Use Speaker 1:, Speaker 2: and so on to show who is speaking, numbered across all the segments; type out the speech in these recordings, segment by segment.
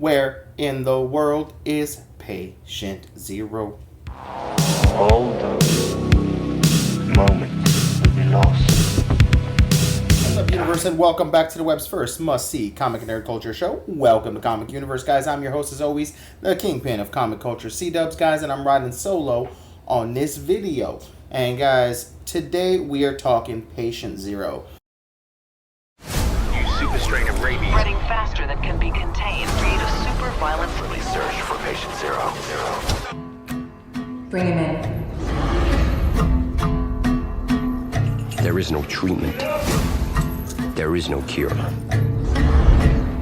Speaker 1: Where in the world is Patient Zero?
Speaker 2: All those moments will be lost.
Speaker 1: What's up, Universe, and welcome back to the web's first must-see comic and nerd culture show. Welcome to Comic Universe, guys. I'm your host, as always, the kingpin of comic culture, C-Dubs, guys, and I'm riding solo on this video. And, guys, today we are talking Patient Zero.
Speaker 2: New super strain of rabies.
Speaker 3: Spreading faster than can be contained. Create a super violent
Speaker 2: Please search for Patient Zero.
Speaker 4: Bring him in.
Speaker 5: There is no treatment. There is no cure.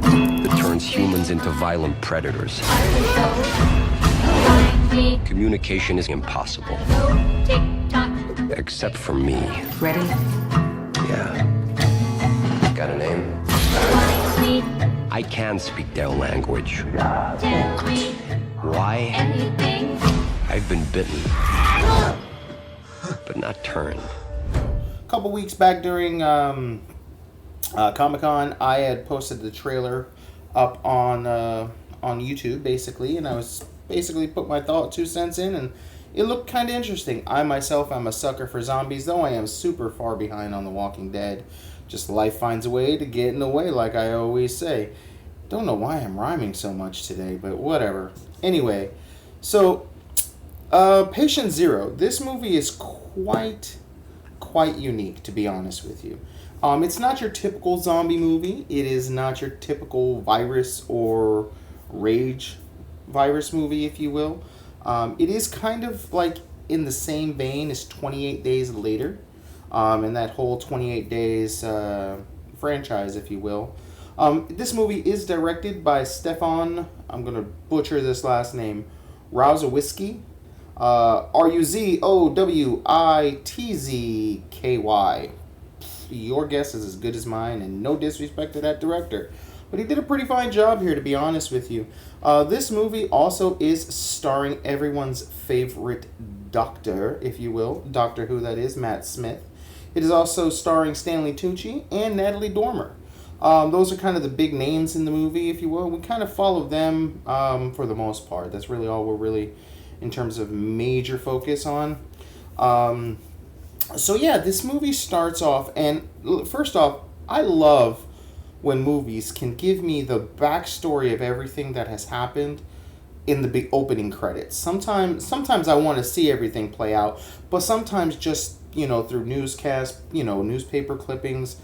Speaker 5: It turns humans into violent predators. Communication is impossible. Except for me.
Speaker 4: Ready?
Speaker 5: Yeah. Got a name? I can speak their language. Why? I've been bitten, but not turned.
Speaker 1: A couple weeks back during Comic-Con, I had posted the trailer up on YouTube, basically, and I was basically put my 2 cents in, and it looked kind of interesting. I myself am a sucker for zombies, though I am super far behind on The Walking Dead. Just life finds a way to get in the way, like I always say. Don't know why I'm rhyming so much today, but whatever. Anyway, so Patient Zero. This movie is quite unique, to be honest with you. It's not your typical zombie movie. It is not your typical virus or rage virus movie, if you will. It is kind of like in the same vein as 28 Days Later, and that whole 28 Days franchise, if you will. This movie is directed by Stefan, I'm going to butcher this last name, Ruzowski. Ruzowitzy. Your guess is as good as mine, and no disrespect to that director. But he did a pretty fine job here, to be honest with you. This movie also is starring everyone's favorite doctor, if you will. Doctor Who, that is, Matt Smith. It is also starring Stanley Tucci and Natalie Dormer. Those are kind of the big names in the movie, if you will. We kind of follow them for the most part. That's really all we're really, in terms of major focus on. So yeah, this movie starts off, and first off, I love when movies can give me the backstory of everything that has happened in the big opening credits. Sometimes I want to see everything play out, but sometimes just, through newscasts, newspaper clippings,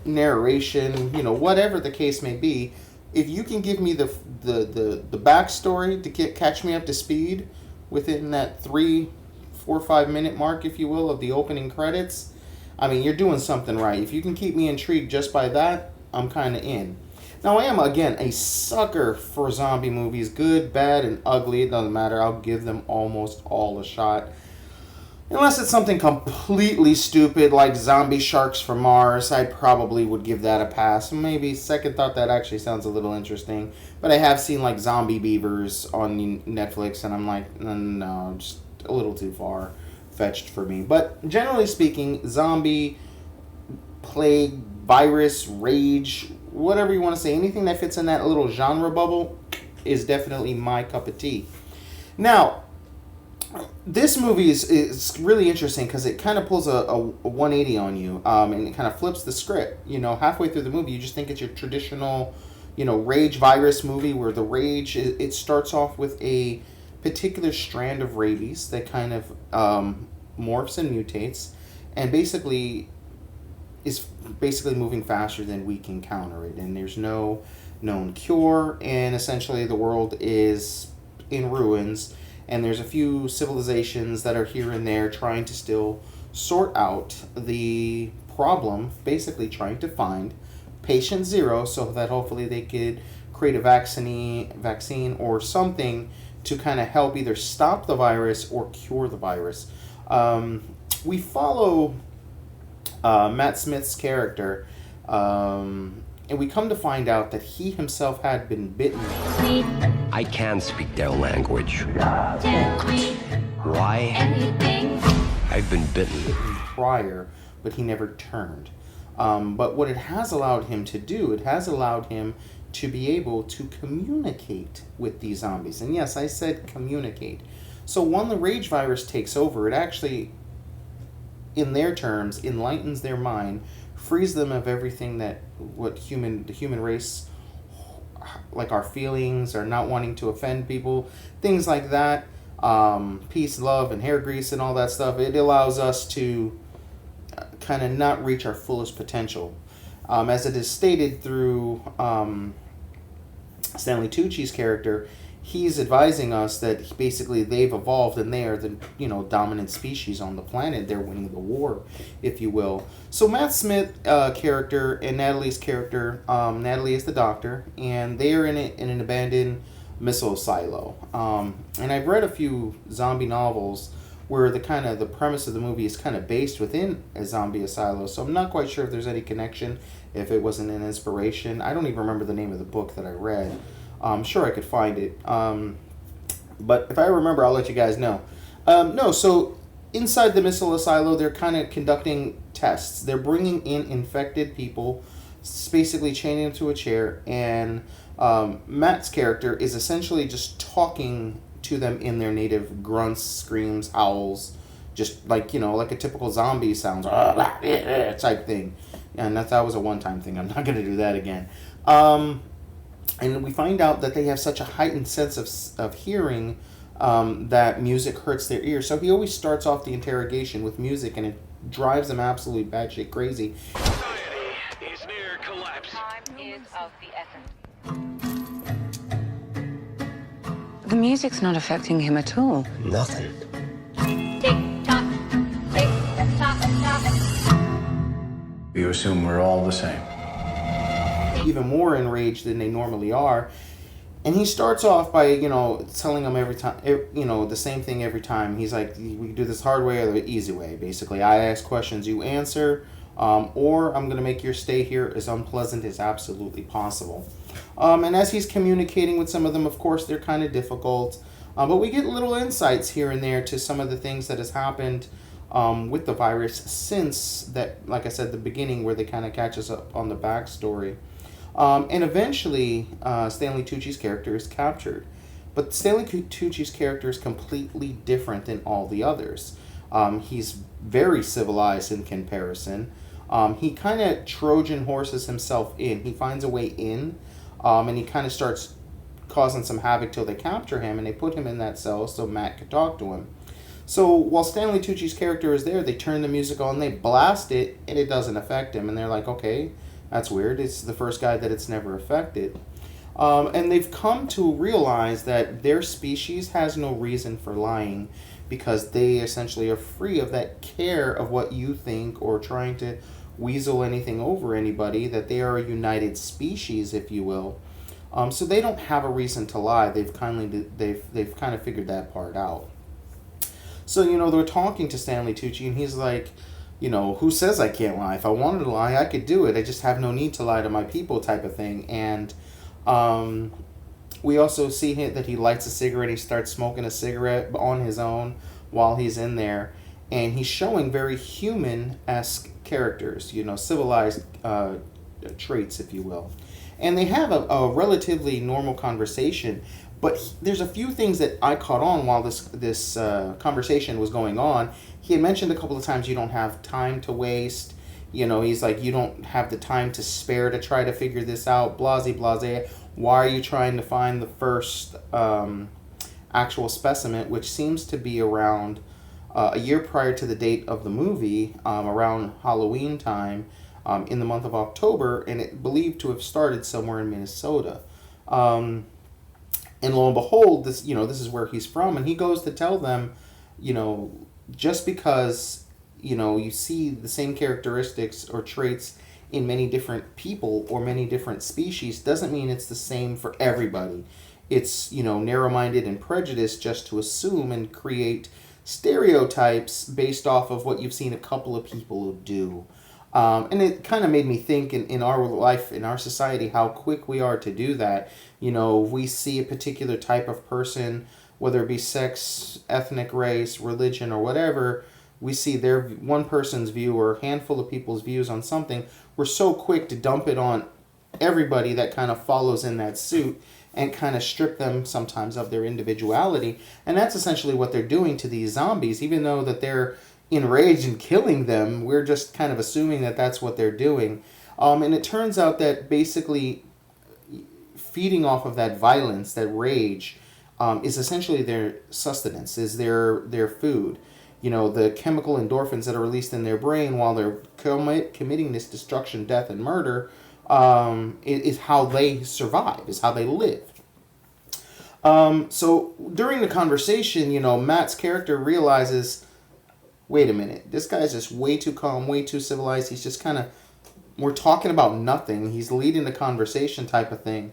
Speaker 1: narration, whatever the case may be, if you can give me the backstory to catch me up to speed within that 3, 4, 5 minute mark, if you will, of the opening credits, I mean, you're doing something right. If you can keep me intrigued just by that, I'm kind of in. Now, I am, again, a sucker for zombie movies. Good, bad, and ugly. It doesn't matter. I'll give them almost all a shot. Unless it's something completely stupid like Zombie Sharks from Mars, I probably would give that a pass. Maybe second thought, that actually sounds a little interesting. But I have seen like Zombie Beavers on Netflix, and I'm like, no, just a little too far fetched for me. But generally speaking, zombie, plague, virus, rage, whatever you want to say, anything that fits in that little genre bubble is definitely my cup of tea. Now, this movie is really interesting because it kind of pulls a 180 on you, and it kind of flips the script. Halfway through the movie, you just think it's your traditional, rage virus movie where the rage, it starts off with a particular strand of rabies that kind of morphs and mutates, and basically is moving faster than we can counter it, and there's no known cure, and essentially the world is in ruins. And there's a few civilizations that are here and there trying to still sort out the problem, basically trying to find Patient Zero so that hopefully they could create a vaccine or something to kind of help either stop the virus or cure the virus. We follow Matt Smith's character, and we come to find out that he himself had been bitten.
Speaker 5: I can speak their language. Why? I've been bitten.
Speaker 1: Prior, but he never turned. But what it has allowed him to do, it has allowed him to be able to communicate with these zombies. And yes, I said communicate. So when the rage virus takes over, it actually, in their terms, enlightens their mind, frees them of everything that the human race, like our feelings, or not wanting to offend people, things like that, peace, love, and hair grease and all that stuff. It allows us to kind of not reach our fullest potential. As it is stated through Stanley Tucci's character, he's advising us that basically they've evolved and they are the dominant species on the planet. They're winning the war, if you will. So Matt Smith character and Natalie's character, Natalie is the doctor, and they are in an abandoned missile silo. And I've read a few zombie novels where the premise of the movie is kind of based within a zombie silo. So I'm not quite sure if there's any connection, if it wasn't an inspiration. I don't even remember the name of the book that I read. I'm sure I could find it. But if I remember, I'll let you guys know. So inside the missile silo, they're kind of conducting tests. They're bringing in infected people, basically chaining them to a chair, and Matt's character is essentially just talking to them in their native grunts, screams, howls, just like a typical zombie sounds type thing. And that was a one-time thing. I'm not going to do that again. And we find out that they have such a heightened sense of hearing that music hurts their ears. So he always starts off the interrogation with music, and it drives them absolutely batshit crazy.
Speaker 2: Society is near collapse.
Speaker 3: Time is of the essence.
Speaker 4: The music's not affecting him at all.
Speaker 5: Nothing.
Speaker 6: You assume we're all the same.
Speaker 1: Even more enraged than they normally are. And he starts off by, telling them every time, the same thing every time. He's like, we can do this hard way or the easy way, basically. I ask questions, you answer, or I'm going to make your stay here as unpleasant as absolutely possible. And as he's communicating with some of them, of course, they're kind of difficult. But we get little insights here and there to some of the things that has happened with the virus since that, like I said, the beginning, where they kind of catch us up on the backstory. And eventually, Stanley Tucci's character is captured. But Stanley Tucci's character is completely different than all the others. He's very civilized in comparison. He kind of Trojan horses himself in. He finds a way in, and he kind of starts causing some havoc till they capture him, and they put him in that cell so Matt could talk to him. So while Stanley Tucci's character is there, they turn the music on, they blast it, and it doesn't affect him. And they're like, okay, that's weird. It's the first guy that it's never affected. And they've come to realize that their species has no reason for lying, because they essentially are free of that care of what you think or trying to weasel anything over anybody, that they are a united species, if you will. So they don't have a reason to lie. They've kind of figured that part out. So, they're talking to Stanley Tucci, and he's like, who says I can't lie? If I wanted to lie, I could do it. I just have no need to lie to my people, type of thing. And we also see that he lights a cigarette. He starts smoking a cigarette on his own while he's in there. And he's showing very human-esque characters, civilized traits, if you will. And they have a relatively normal conversation. But there's a few things that I caught on while this conversation was going on. He had mentioned a couple of times you don't have time to waste. He's like, you don't have the time to spare to try to figure this out. Blase, blase. Why are you trying to find the first actual specimen, which seems to be around a year prior to the date of the movie, around Halloween time, in the month of October, and it believed to have started somewhere in Minnesota. And lo and behold, this is where he's from, and he goes to tell them, just because, you see the same characteristics or traits in many different people or many different species doesn't mean it's the same for everybody. It's, narrow-minded and prejudiced just to assume and create stereotypes based off of what you've seen a couple of people do. And it kind of made me think in our life, in our society, how quick we are to do that. We see a particular type of person, whether it be sex, ethnic race, religion, or whatever, we see one person's view or a handful of people's views on something. We're so quick to dump it on everybody that kind of follows in that suit and kind of strip them sometimes of their individuality. And that's essentially what they're doing to these zombies, even though that they're enraged and killing them. We're just kind of assuming that that's what they're doing. And it turns out that basically feeding off of that violence, that rage, is essentially their sustenance, is their food. You know, the chemical endorphins that are released in their brain while they're committing this destruction, death, and murder, is how they survive, is how they live. So during the conversation, you know, Matt's character realizes, wait a minute, this guy's just way too calm, way too civilized. He's just kind of, we're talking about nothing. He's leading the conversation type of thing.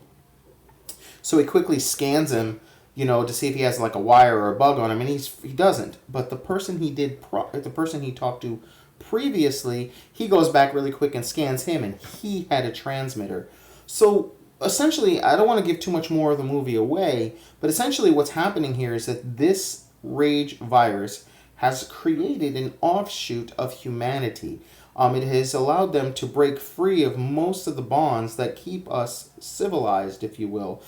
Speaker 1: So he quickly scans him, you know, to see if he has like a wire or a bug on him, and he doesn't. But the person the person he talked to previously, he goes back really quick and scans him, and he had a transmitter. So essentially, I don't want to give too much more of the movie away, but essentially what's happening here is that this rage virus has created an offshoot of humanity. It has allowed them to break free of most of the bonds that keep us civilized, if you will.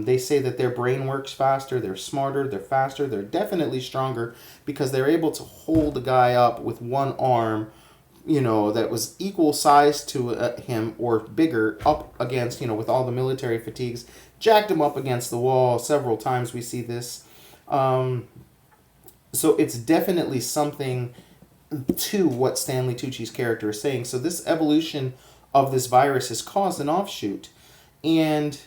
Speaker 1: They say that their brain works faster, they're smarter, they're faster, they're definitely stronger because they're able to hold a guy up with one arm, you know, that was equal size to him or bigger, up against, you know, with all the military fatigues, jacked him up against the wall several times. We see this. So it's definitely something to what Stanley Tucci's character is saying. So this evolution of this virus has caused an offshoot. And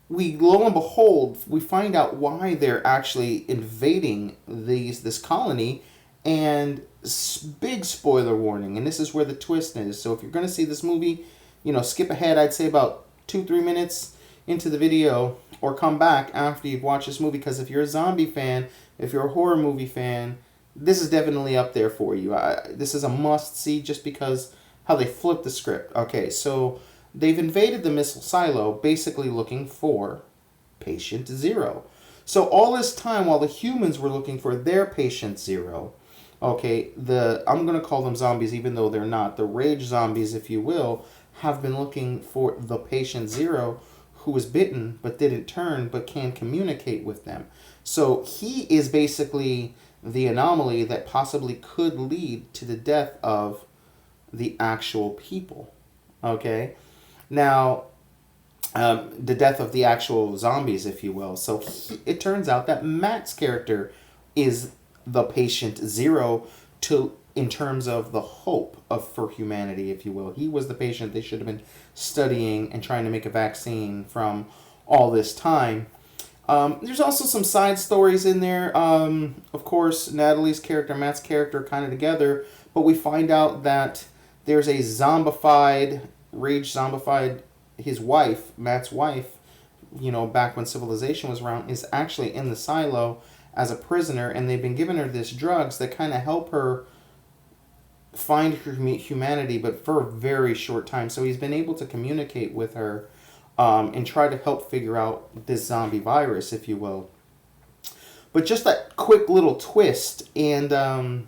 Speaker 1: lo and behold, we find out why they're actually invading this colony. And big spoiler warning, and this is where the twist is. So if you're going to see this movie, you know, skip ahead, I'd say about 2-3 minutes into the video, or come back after you've watched this movie, because if you're a zombie fan, if you're a horror movie fan, this is definitely up there for you. This is a must-see just because how they flip the script. Okay, so they've invaded the missile silo, basically looking for Patient Zero. So all this time, while the humans were looking for their Patient Zero, okay, I'm going to call them zombies even though they're not, the rage zombies, if you will, have been looking for the Patient Zero, who was bitten but didn't turn but can communicate with them. So he is basically the anomaly that possibly could lead to the death of the actual people. Okay? Now, the death of the actual zombies, if you will. So it turns out that Matt's character is the Patient Zero in terms of the hope for humanity, if you will. He was the patient they should have been studying and trying to make a vaccine from all this time. There's also some side stories in there. Of course, Natalie's character, Matt's character, kind of together, but we find out that there's a rage zombified, his wife, Matt's wife, you know, back when civilization was around, is actually in the silo as a prisoner, and they've been giving her this drugs that kind of help her find her humanity, but for a very short time. So he's been able to communicate with her and try to help figure out this zombie virus, if you will. But just that quick little twist, and the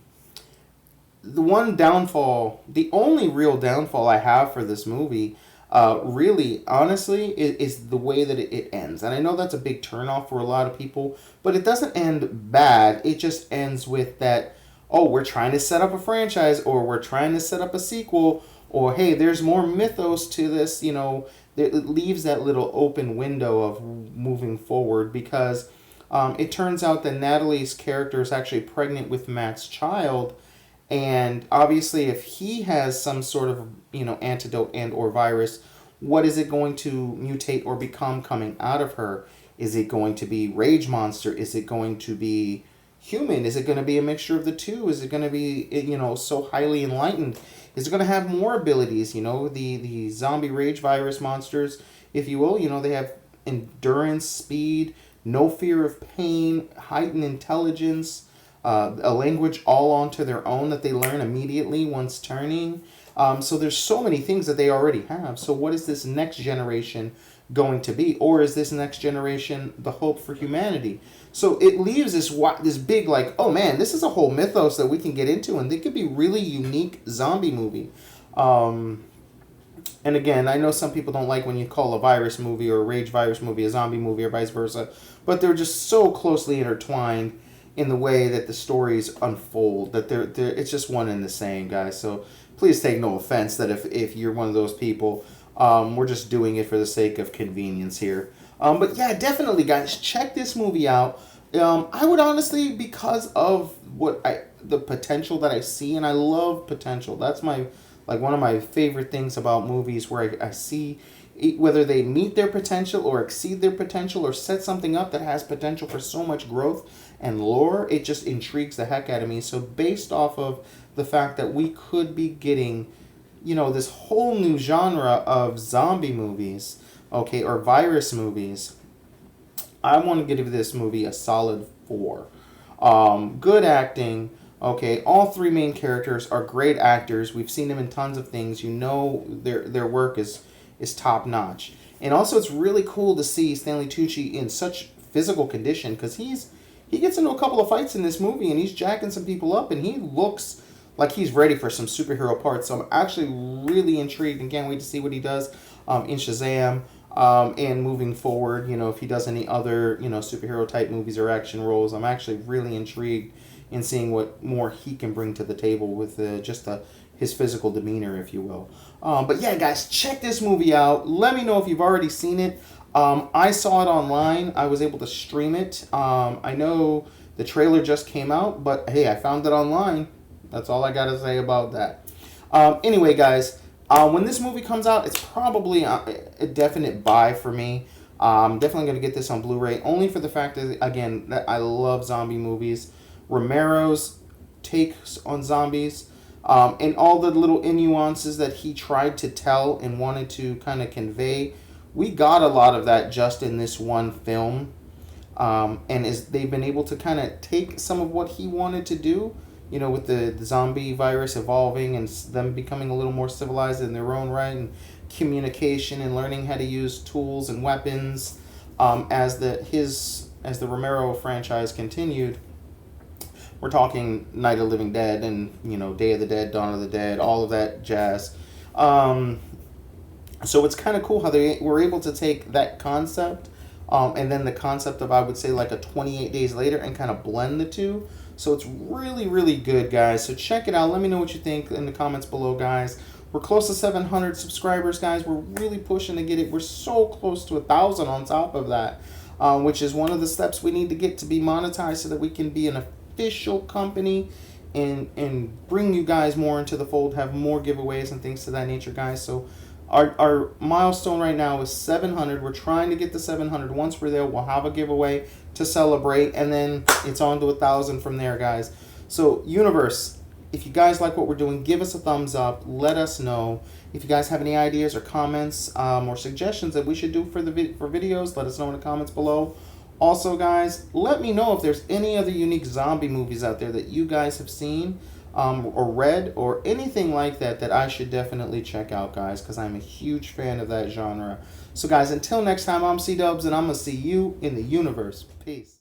Speaker 1: only real downfall I have for this movie, really, honestly, is the way that it ends. And I know that's a big turnoff for a lot of people, but it doesn't end bad. It just ends with that, oh, we're trying to set up a franchise, or we're trying to set up a sequel, or hey, there's more mythos to this, you know. It leaves that little open window of moving forward, because it turns out that Natalie's character is actually pregnant with Matt's child, and obviously if he has some sort of, you know, antidote and or virus, what is it going to mutate or become coming out of her? Is it going to be rage monster? Is it going to be human? Is it going to be a mixture of the two? Is it going to be, you know, so highly enlightened? Is it going to have more abilities? You know, the zombie rage virus monsters, if you will, you know, they have endurance, speed, no fear of pain, heightened intelligence, a language all onto their own that they learn immediately once turning. So there's so many things that they already have. So what is this next generation going to be? Or is this next generation the hope for humanity? So it leaves this big, like, oh man, this is a whole mythos that we can get into, and they could be really unique zombie movie. And again, I know some people don't like when you call a virus movie or a rage virus movie a zombie movie or vice versa, but they're just so closely intertwined in the way that the stories unfold that they're it's just one and the same, guys. So please take no offense that if you're one of those people, we're just doing it for the sake of convenience here. But yeah, definitely, guys, check this movie out. I would honestly, because of the potential that I see, and I love potential. That's one of my favorite things about movies, where I see whether they meet their potential or exceed their potential or set something up that has potential for so much growth and lore. It just intrigues the heck out of me. So based off of the fact that we could be getting, this whole new genre of zombie movies, okay, or virus movies, I want to give this movie a solid 4. Good acting. Okay, all 3 main characters are great actors. We've seen them in tons of things. Their work is top notch. And also, it's really cool to see Stanley Tucci in such physical condition, because he gets into a couple of fights in this movie and he's jacking some people up, and he looks like he's ready for some superhero parts. So I'm actually really intrigued and can't wait to see what he does in Shazam. And moving forward, if he does any other, superhero type movies or action roles, I'm actually really intrigued in seeing what more he can bring to the table with his physical demeanor, if you will. But yeah, guys, check this movie out. Let me know if you've already seen it. I saw it online. I was able to stream it. I know the trailer just came out, but hey, I found it online. That's all I got to say about that. Anyway, guys, when this movie comes out, it's probably a definite buy for me. I'm definitely going to get this on Blu-ray, only for the fact that, again, that I love zombie movies. Romero's takes on zombies, and all the little nuances that he tried to tell and wanted to kind of convey, we got a lot of that just in this one film. And they've been able to kind of take some of what he wanted to do, with the zombie virus evolving and them becoming a little more civilized in their own right, and communication and learning how to use tools and weapons, as the Romero franchise continued. We're talking Night of the Living Dead and, Day of the Dead, Dawn of the Dead, all of that jazz. So it's kind of cool how they were able to take that concept, and then the concept of, I would say, like a 28 Days Later, and kind of blend the two. So it's really, really good, guys. So check it out. Let me know what you think in the comments below, guys. We're close to 700 subscribers, guys. We're really pushing to get it. We're so close to 1,000 on top of that, which is one of the steps we need to get to be monetized, so that we can be an official company and bring you guys more into the fold, have more giveaways and things to that nature, guys. So our milestone right now is 700. We're trying to get to 700. Once we're there, we'll have a giveaway to celebrate, and then it's on to 1,000 from there, guys. So Universe, if you guys like what we're doing, give us a thumbs up. Let us know. If you guys have any ideas or comments, or suggestions that we should do for videos, let us know in the comments below. Also, guys, let me know if there's any other unique zombie movies out there that you guys have seen, or read, or anything like that I should definitely check out, guys, because I'm a huge fan of that genre. So, guys, until next time, I'm C-Dubs, and I'm going to see you in the universe. Peace.